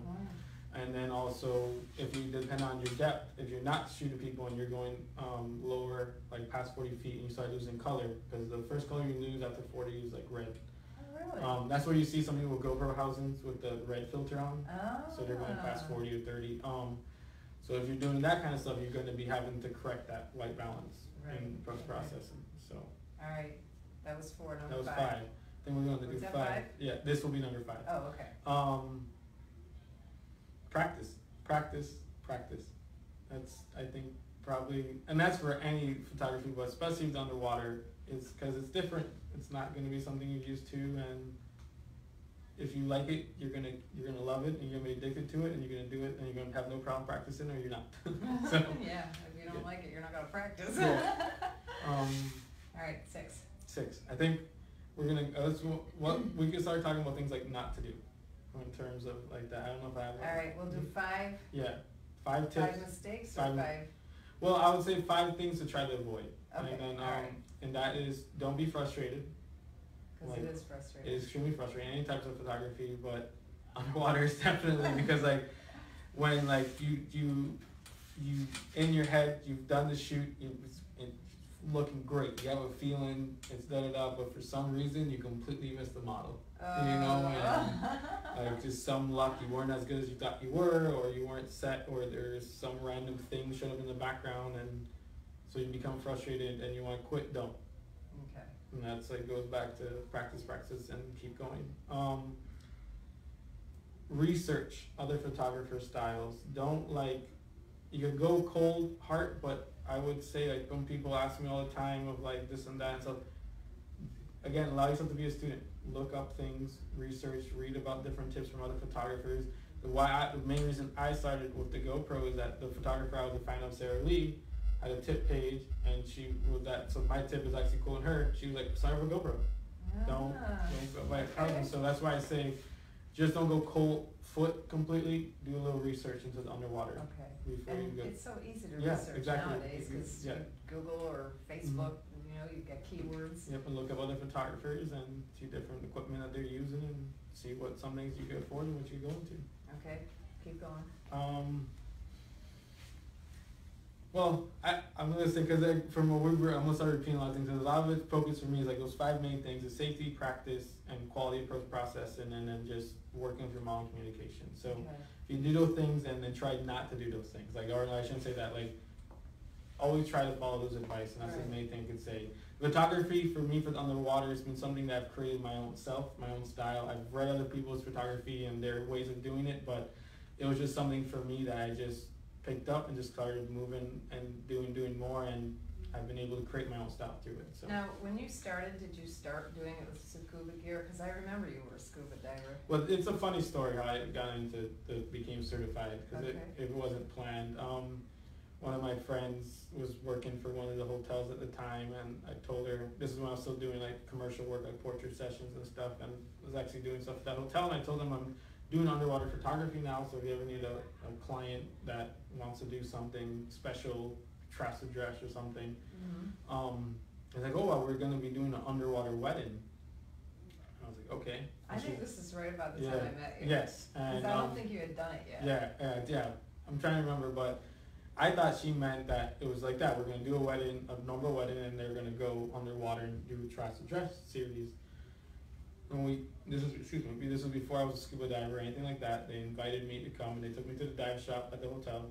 And then also, if you depend on your depth, if you're not shooting people and you're going lower, like past 40 feet, and you start losing color, because the first color you lose after 40 is like red. Oh, really? That's where you see some people with GoPro housings with the red filter on. Oh. So they're going past 40 or 30. So if you're doing that kind of stuff, you're going to be having to correct that white balance in post-processing. So. All right, that was 4. Number 5. That was 5. I think we're going to do 5. Yeah, this will be number 5. Oh, okay. Practice. That's, I think, probably, and that's for any photography, but especially with underwater, it's because it's different. It's not going to be something you're used to, and if you like it, you're gonna love it, and you're gonna be addicted to it, and you're gonna do it, and you're gonna have no problem practicing, or you're not. So, yeah, if you don't like it, you're not gonna practice. Yeah. All right, 6. 6. I think we're gonna we can start talking about things like not to do. In terms of like that, I don't know if I have. All right, we'll do 5. Yeah, 5 tips. 5 mistakes or 5? Well, I would say 5 things to try to avoid. Okay. And then, all right. And that is, don't be frustrated. Because it is frustrating. It is extremely frustrating. Any types of photography, but underwater is definitely because like when like you in your head you've done the shoot, it's looking great. You have a feeling it's but for some reason you completely missed the model. You know, and like just some luck, you weren't as good as you thought you were, or you weren't set, or there's some random thing showed up in the background, and so you become frustrated and you want to quit. Don't. Okay. And that's like goes back to practice, and keep going. Research other photographer styles. Don't you can go cold heart, but I would say like when people ask me all the time of like this and that and stuff, again, allow yourself to be a student. Look up things, research, read about different tips from other photographers. The main reason I started with the GoPro is that the photographer I was a fan of, Sarah Lee, had a tip page, and she was that. So my tip is actually quoting her. She was like, "Sign up for GoPro. Don't go buy a thousand." So that's why I say, just don't go cold foot completely. Do a little research into the underwater. Okay. Before you go. It's so easy to research nowadays because Google or Facebook. You get keywords. Yep, and look up other photographers and see different equipment that they're using and see what some things you can afford and what you're going to. Okay, keep going. Well, I'm going to say, because from what I'm going to start repeating a lot of things, a lot of it focus for me is like those 5 main things: is safety, practice, and quality of post-processing, and then just working with your model communication. So if you do those things and then try not to do those things, or I shouldn't say that, always try to follow those advice, and that's the main thing I could say. Photography, for me, for underwater, has been something that I've created my own self, my own style. I've read other people's photography and their ways of doing it, but it was just something for me that I just picked up and just started moving and doing more, and I've been able to create my own style through it. So. Now, when you started, did you start doing it with scuba gear? Because I remember you were a scuba diver. Well, it's a funny story how I got became certified, because it wasn't planned. One of my friends was working for one of the hotels at the time, and I told her, this is when I was still doing commercial work, portrait sessions and stuff, and was actually doing stuff at that hotel, and I told them I'm doing underwater photography now, so if you ever need a client that wants to do something special, trust a dress or something. It's like, oh, well, we're gonna be doing an underwater wedding. I was like, okay. I think this is right about the time I met you. Yes. And I don't think you had done it yet. Yeah. I'm trying to remember, but I thought she meant that it was like that. We're gonna do a wedding, a normal wedding, and they're gonna go underwater and do a trust a dress series. And this was before I was a scuba diver or anything like that. They invited me to come and they took me to the dive shop at the hotel.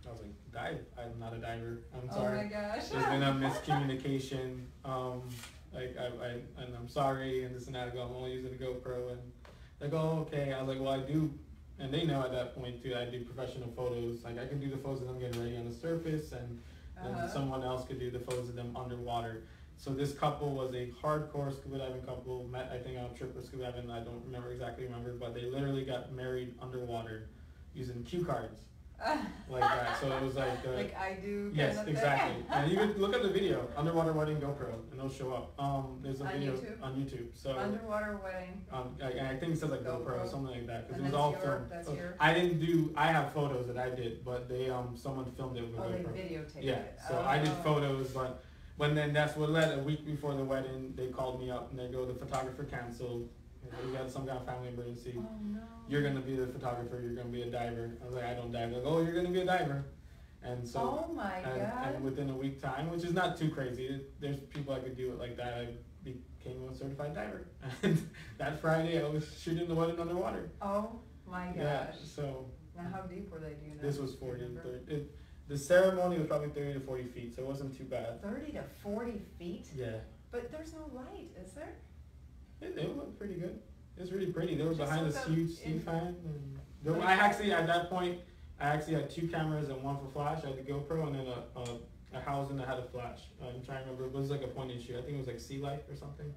I was like, dive? I'm not a diver. I'm sorry. Oh my gosh. There's been a miscommunication. And I'm sorry and this and that. I go, I'm only using a GoPro and they go, oh, okay. I was like, well, I do, and they know at that point too. I do professional photos. Like I can do the photos of them getting ready on the surface, and someone else could do the photos of them underwater. So this couple was a hardcore scuba diving couple, met I think on a trip with scuba diving, I don't remember, but they literally got married underwater using cue cards. Like that. So it was like like I do. Yes, exactly. And you can look at the video, underwater wedding GoPro, and it'll show up. There's a video on YouTube. So underwater wedding. I think it says like GoPro or something like that, because it was all filmed. That's I have photos that I did, but they someone filmed it with GoPro. They videotaped it. Yeah. So I did photos, but that's what led. A week before the wedding, they called me up and they go, the photographer canceled. You got some kind of family emergency. Oh no. You're gonna be the photographer. You're gonna be a diver. I was like, I don't dive. They're like, oh, you're gonna be a diver. And so. Oh my God. And within a week time, which is not too crazy. There's people I could do it like that. I became a certified diver. And that Friday, I was shooting the wedding underwater. Oh my gosh. Yeah. So. Now how deep were they? Do you know? This was 40. The ceremony was probably 30 to 40 feet, so it wasn't too bad. 30 to 40 feet? Yeah. But there's no light, is there? It looked pretty good. It was really pretty. They were behind this huge sea fan. At that point, I actually had 2 cameras and 1 for flash. I had the GoPro and then a housing that had a flash. I'm trying to remember. It was like a point and shoot. I think it was like sea life or something.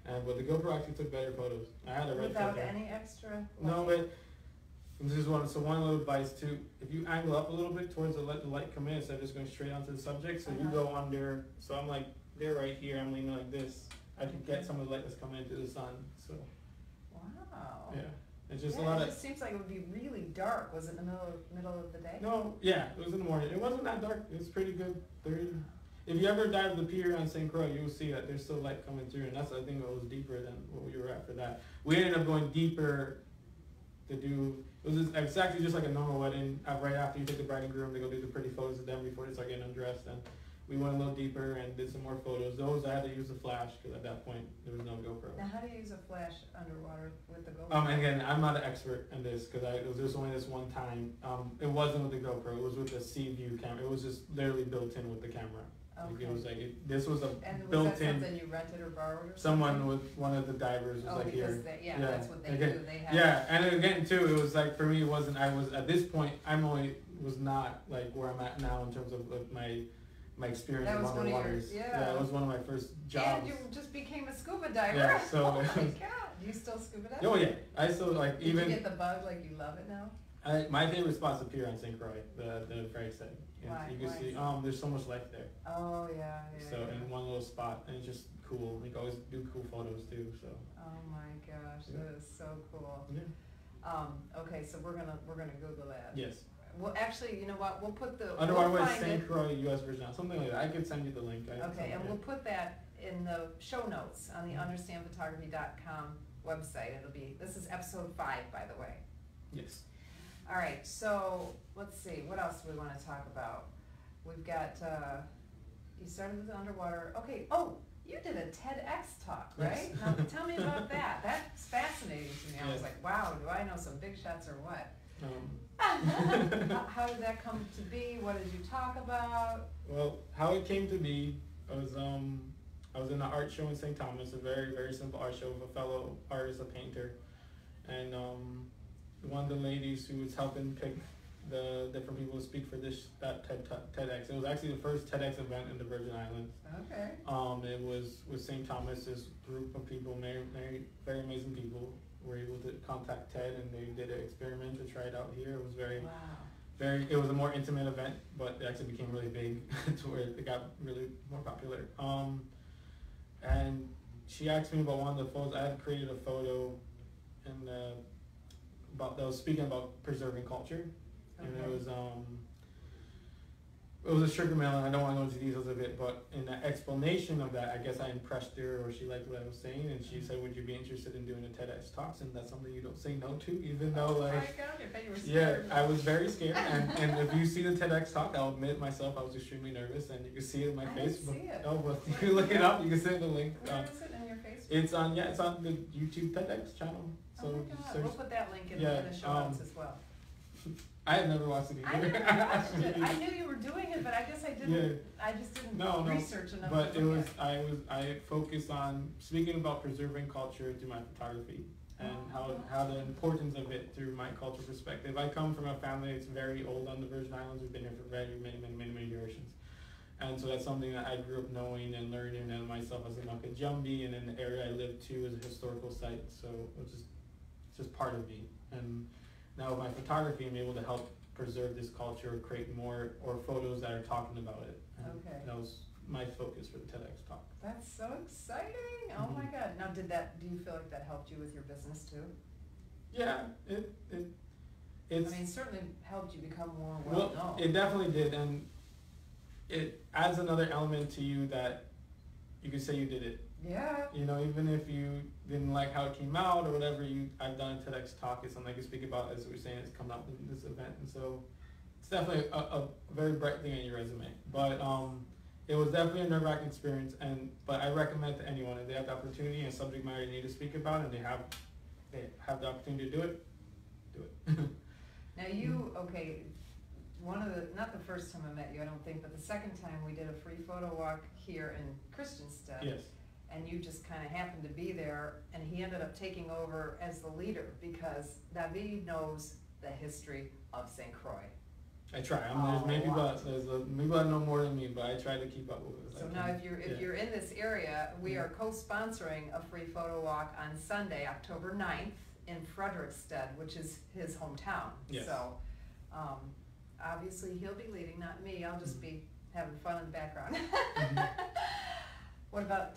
But the GoPro actually took better photos. I had a red without filter. any extra light? No, but this is one little advice too. If you angle up a little bit towards the light come in instead of just going straight onto the subject, so you go under. So I'm like, they're right here. I'm leaning like this. I can get some of the light that's coming into the sun. So. Wow. Yeah. It's just a lot of. It just seems like it would be really dark. Was it in the middle of the day? No, yeah, it was in the morning. It wasn't that dark. It was pretty good. If you ever dive the pier on St. Croix, you'll see that there's still light coming through, and that's I think it was deeper than what we were after that. We ended up going deeper to do. It's actually just like a normal wedding. Right after you take the bride and groom, they go do the pretty photos of them before they start getting undressed. And we went a little deeper and did some more photos. Those I had to use a flash because at that point there was no GoPro. Now, how do you use a flash underwater with the GoPro? And again, I'm not an expert in this because it was just only this one time. It wasn't with the GoPro. It was with the Sea View camera. It was just literally built in with the camera. Okay. Like it was this was a and built-in. Was that something you rented or borrowed or someone with one of the divers was like here. That's what they do. They have. Yeah, and again too, it was like for me, it wasn't. I was at this point. Was not like where I'm at now in terms of like my experience that with was underwater. Yeah, it was one of my first jobs. And you just became a scuba diver. Yeah, so oh my God, do you still scuba dive? Oh yeah, I still like Did you get the bug? Like you love it now? My favorite spot's up here on St. Croix, the Frank said. Why? You can see, there's so much life there. Oh yeah. So in one little spot, and it's just cool. You can always do cool photos too. So. Oh my gosh, that is so cool. Yeah. Okay, so we're gonna Google that. Yes. Well, actually, you know what? We'll put the underwater with St. Croix U.S. Virgin, something like that. I could send you the link. Okay, and we'll put that in the show notes on the understandphotography.com website. This is episode 5, by the way. Yes. All right, so let's see, what else do we want to talk about? We've got, you started with the underwater. Okay, you did a Tedx talk, right? Yes. Now tell me about that. That's fascinating to me. I was like, wow, do I know some big shots or what? How did that come to be? What did you talk about? Well, how it came to be, I was in an art show in St. Thomas, a very, very simple art show with a fellow artist, a painter. And one of the ladies who was helping pick the different people to speak for that TEDx. It was actually the first TEDx event in the Virgin Islands. Okay. It was with St. Thomas, this group of people, very amazing people, were able to contact Ted, and they did an experiment to try it out here. It was it was a more intimate event, but it actually became really big to where it got really more popular. And she asked me about one of the photos. I had created a photo and that was speaking about preserving culture. And it was it was a sugar melon. I don't want to go into details of it, but in the explanation of that, I guess I impressed her, or she liked what I was saying, and she said, "Would you be interested in doing a TEDx talks?" And that's something you don't say no to, even though like. Oh my God, I bet you were scared. Yeah, I was very scared, and if you see the TEDx talk, I'll admit myself, I was extremely nervous, and you can see it in my face. I didn't see it. Oh, well, you can look it up. You can send the link. Where is it in your Facebook? It's on the YouTube TEDx channel. So oh my God, we'll put that link in the show notes as well. I had never watched it either. I never watched it. I knew you were doing it, but I guess I didn't. Yeah. I just didn't research enough. But I focused on speaking about preserving culture through my photography and how the importance of it through my cultural perspective. I come from a family that's very old on the Virgin Islands. We've been here for very many generations. And so that's something that I grew up knowing and learning, and myself as a Makajumbi, and in the area I live to is a historical site. So it's just part of me. And now with my photography, I'm able to help preserve this culture, create more or photos that are talking about it. And that was my focus for the TEDx talk. That's so exciting! Oh my God! Now, do you feel like that helped you with your business too? Yeah, it's. I mean, it certainly helped you become more well known. It definitely did, and it adds another element to you that you could say you did it. Yeah. You know, even if you didn't like how it came out or whatever, I've done a TEDx talk. It's something I can speak about, as we were saying, it's coming up in this event, and so it's definitely a very bright thing on your resume. But it was definitely a nerve-wracking experience, but I recommend to anyone if they have the opportunity and subject matter they need to speak about, and they have the opportunity to do it. Now not the first time I met you, I don't think, but the second time we did a free photo walk here in Christiansted. Yes. And you just kind of happened to be there, and he ended up taking over as the leader because David knows the history of St. Croix. I try. There's maybe people that know more than me, but I try to keep up with it. So now, if you're in this area, we are co-sponsoring a free photo walk on Sunday, October 9th, in Frederiksted, which is his hometown. Yes. So, obviously he'll be leading, not me. I'll just be having fun in the background.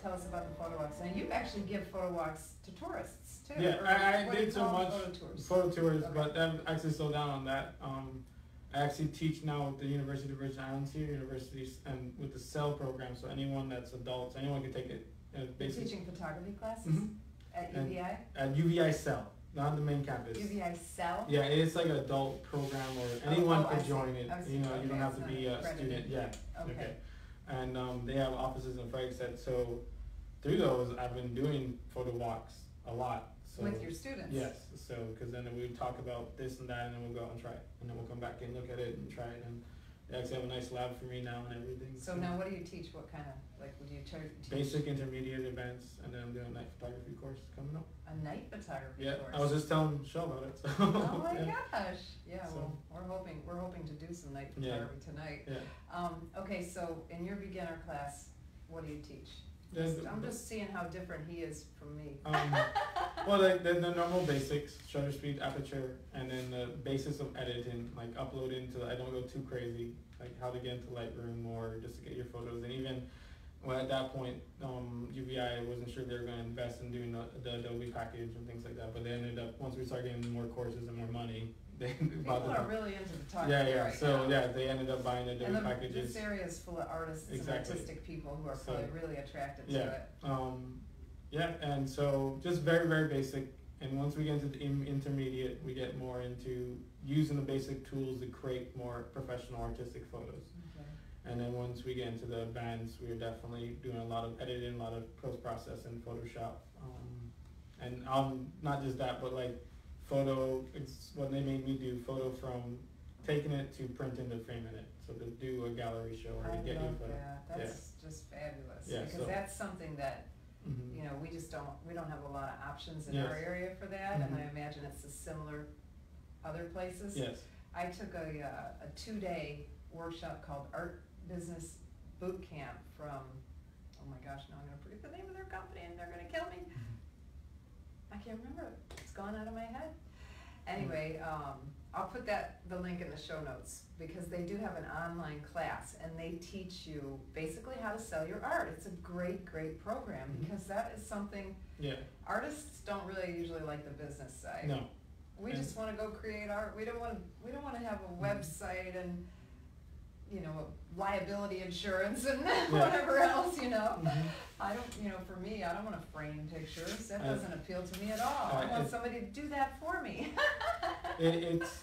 Tell us about the photo walks. Now you actually give photo walks to tourists too. Yeah, I did so much photo tours, okay. But I've actually slowed down on that. I actually teach now at the University of the Virgin Islands here, universities, and with the CEL program, so anyone that's adults, anyone can take it. You're teaching photography classes at UVI? At UVI CEL, not the main campus. UVI CEL? Yeah, it's like an adult program, or anyone could join it. You know, you don't have to be a student. Yeah. Okay. And they have offices in Frederiksted, so through those, I've been doing photo walks a lot. So, with your students? Yes, so because then we would talk about this and that, and then we'll go out and try it, and then we'll come back and look at it and try it, and they actually have a nice lab for me now and everything. So now what do you teach? What kind of, would you teach? Basic, intermediate events, and then I'm doing a night photography course coming up. A night photography course? Yeah, I was just telling Michelle about it. So, oh my gosh! Yeah, so, well, we're hoping to do some night photography tonight. Yeah. Okay, so in your beginner class, what do you teach? I'm just seeing how different he is from me. Well, the normal basics, shutter speed, aperture, and then the basis of editing, like uploading I don't go too crazy, like how to get into Lightroom or just to get your photos. And even at that point, UVI wasn't sure they were going to invest in doing the Adobe package and things like that, but they ended up, once we started getting more courses and more money, people are really into photography. Yeah. So they ended up buying the Adobe packages. This area is full of artists and artistic people who are probably really attracted to it. And so just very, very basic. And once we get into the intermediate, we get more into using the basic tools to create more professional artistic photos. Okay. And then once we get into the advanced, we're definitely doing a lot of editing, a lot of post-process in Photoshop. And not just that, but like photo, it's what they made me do, photo from taking it to printing to framing it. So to do a gallery show or to get you a photo. That's just fabulous. Yeah, because that's something that you know, we don't have a lot of options in our area for that, and I imagine it's a similar other places. Yes. I took a 2-day workshop called Art Business Boot Camp from, oh my gosh, now I'm going to forget the name of their company and they're going to kill me. I can't remember it. It's gone out of my head. Anyway, I'll put the link in the show notes because they do have an online class and they teach you basically how to sell your art. It's a great, great program because that is something artists don't really usually like the business side. No. We just want to go create art. We don't want to have a website and you know, liability insurance and whatever else, you know. I don't, you know, for me, I don't want to frame pictures. That doesn't appeal to me at all. I want somebody to do that for me. It's,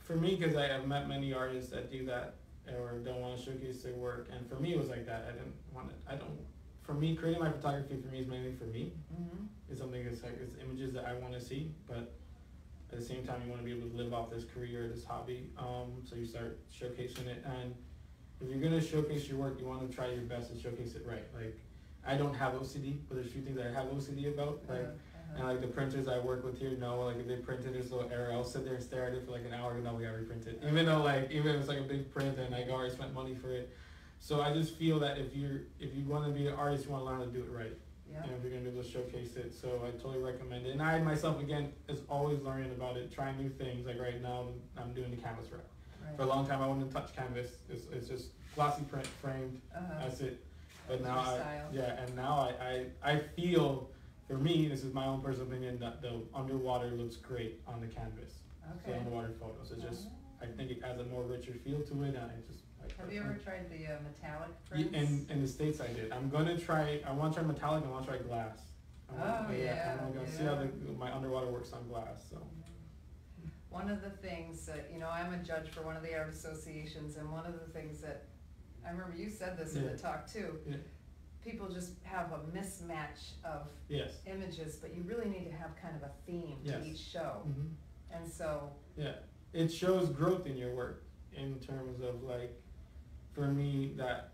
for me, because I have met many artists that do that or don't want to showcase their work, and for me it was like that. I didn't want it. For me, creating my photography for me is mainly for me. It's something that's like, it's images that I want to see, but at the same time you want to be able to live off this career, this hobby, so you start showcasing it. And if you're going to showcase your work, you want to try your best to showcase it right. Like, I don't have OCD, but there's a few things I have OCD about, like, and like the printers I work with here know, like if they printed this little error, I'll sit there and stare at it for like an hour and no, we gotta reprint it. Even though like, even if it's like a big print and like I already spent money for it. So I just feel that if you want to be an artist, you want to learn how to do it right. And if you're going to be able to showcase it, so I totally recommend it. And I myself, again, is always learning about it, trying new things. Like right now, I'm doing the canvas wrap. For a long time, I wanted to touch canvas. It's just glossy print, framed. That's it. But now, now I feel, for me, this is my own personal opinion, that the underwater looks great on the canvas. So underwater photos. It just, I think it adds a more richer feel to it, and I just. Have you ever tried the metallic prints? In the States I did. I'm going to try, I want to try metallic and I want to try glass. I'm going to see how my underwater works on glass. So. One of the things that, you know, I'm a judge for one of the art associations, and one of the things that, I remember you said this in the talk too, people just have a mismatch of images, but you really need to have kind of a theme to each show. And so. It shows growth in your work in terms of like, for me, that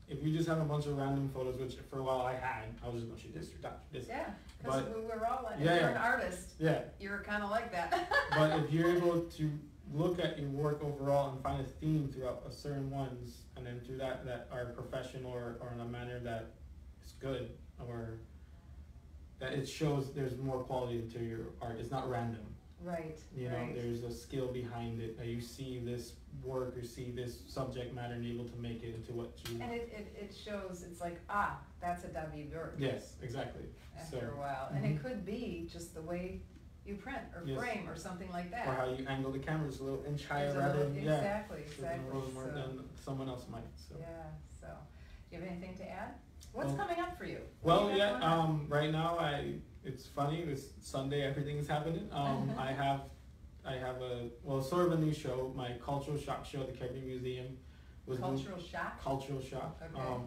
if you just have a bunch of random photos, which for a while I had, I was just going to shoot this, this. Yeah, because we're all like, if you're an artist, you're kind of like that. But if you're able to look at your work overall and find a theme throughout a certain ones, and then through that are professional or in a manner that is good, or that it shows there's more quality to your art. It's not random. You know, there's a skill behind it. You see this work or see this subject matter and able to make it into what you. And it shows. It's like, that's a David Berg. Yes, exactly. After a while, and it could be just the way you print or frame or something like that. Or how you angle the camera, just a little inch higher rather than exactly. A little more than someone else might. So. So, do you have anything to add? What's coming up for you? Well, right now it's funny. It's Sunday. Everything is happening. I have a sort of a new show. My Cultural Shock show at the Caribbean Museum was Cultural Shock. Cultural Shock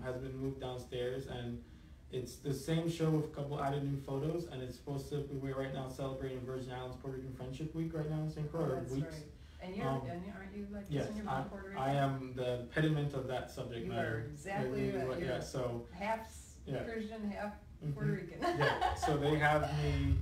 has been moved downstairs, and it's the same show with a couple added new photos. And it's supposed to be right now celebrating Virgin Islands Puerto Rican Friendship Week right now in St. Croix. That's right. And aren't you like kissing your mom Puerto Rican? I am the pediment of that subject matter. You are exactly that. You're half Persian, half Puerto Rican. So they have me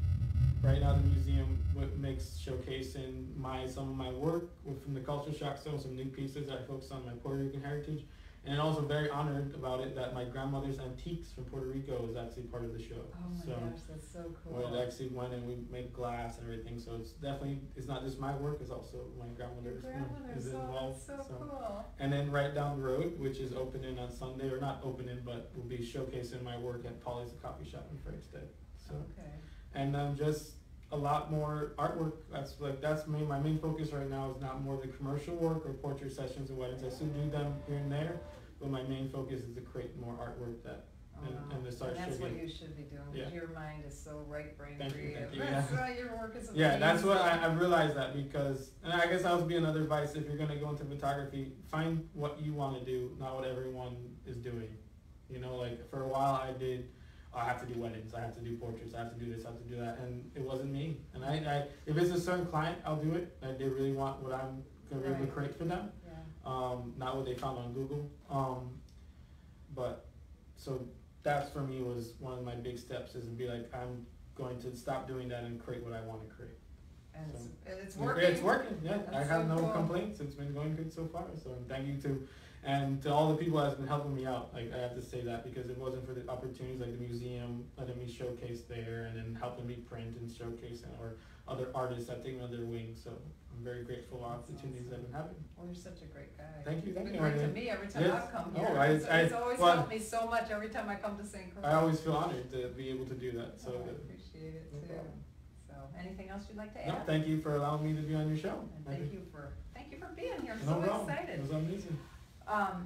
right now. The museum makes showcasing some of my work from the Culture Shock show, some new pieces that I focus on my Puerto Rican heritage, and also very honored about it that my grandmother's antiques from Puerto Rico is actually part of the show. Oh my gosh, that's so cool. Where it actually went and we made glass and everything, so it's not just my work, it's also my grandmother's is involved. That's so cool. And then right down the road, which is opening on Sunday, or not opening, but will be showcasing my work at Polly's Coffee Shop in Fredstead. So, and just a lot more artwork. That's my main focus right now is not more of the commercial work or portrait sessions and weddings. I still do them here and there, but my main focus is to create more artwork and to start. That's what you should be doing. Because your mind is so right brain creative. Thank you. That's why your work is amazing. Yeah, that's what I realized that because, and I guess that would be another advice if you're going to go into photography, find what you want to do, not what everyone is doing. You know, like for a while I have to do weddings, I have to do portraits, I have to do this, I have to do that, and it wasn't me. And I if it's a certain client, I'll do it. Like they really want what I'm going to be able to create for them, not what they found on Google. But so that's for me was one of my big steps is to be like, I'm going to stop doing that and create what I want to create. And it's working. It's working, yeah. That's I have no complaints. It's been going good so far. So thank you to all the people that's been helping me out. Like I have to say that because if it wasn't for the opportunities like the museum letting me showcase there and then helping me print and showcase or other artists that take me under their wing. So I'm very grateful for opportunities that I've been having. Well, you're such a great guy. Thank you. You've been great to me every time I've come here. It's always helped me so much every time I come to St. Croix. I always feel honored to be able to do that. So I appreciate it too. So anything else you'd like to add? No, thank you for allowing me to be on your show. And thank you for Thank you for being here. I'm No so problem. excited. It was amazing.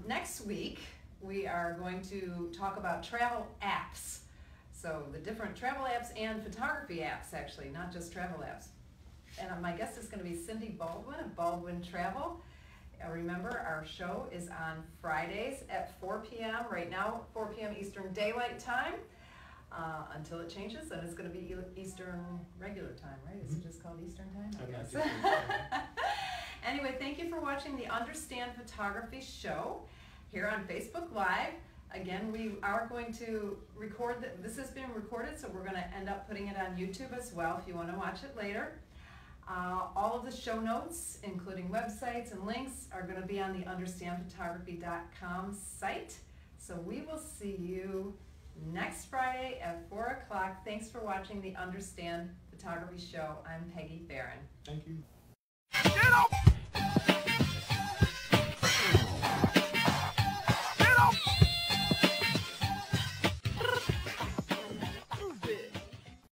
Next week, we are going to talk about travel apps. So the different travel apps and photography apps, actually, not just travel apps. And my guest is going to be Cindy Baldwin of Baldwin Travel. Remember, our show is on Fridays at 4 p.m. Right now, 4 p.m. Eastern Daylight Time. Until it changes, and it's going to be Eastern regular time, right? Is it just called Eastern time? I guess. Anyway, thank you for watching the Understand Photography show here on Facebook Live. Again, we are going to record, this has been recorded, so we're going to end up putting it on YouTube as well if you want to watch it later. All of the show notes, including websites and links, are going to be on the understandphotography.com site. So we will see you next Friday at 4 o'clock. Thanks for watching the Understand Photography show. I'm Peggy Farren. Thank you. Get up!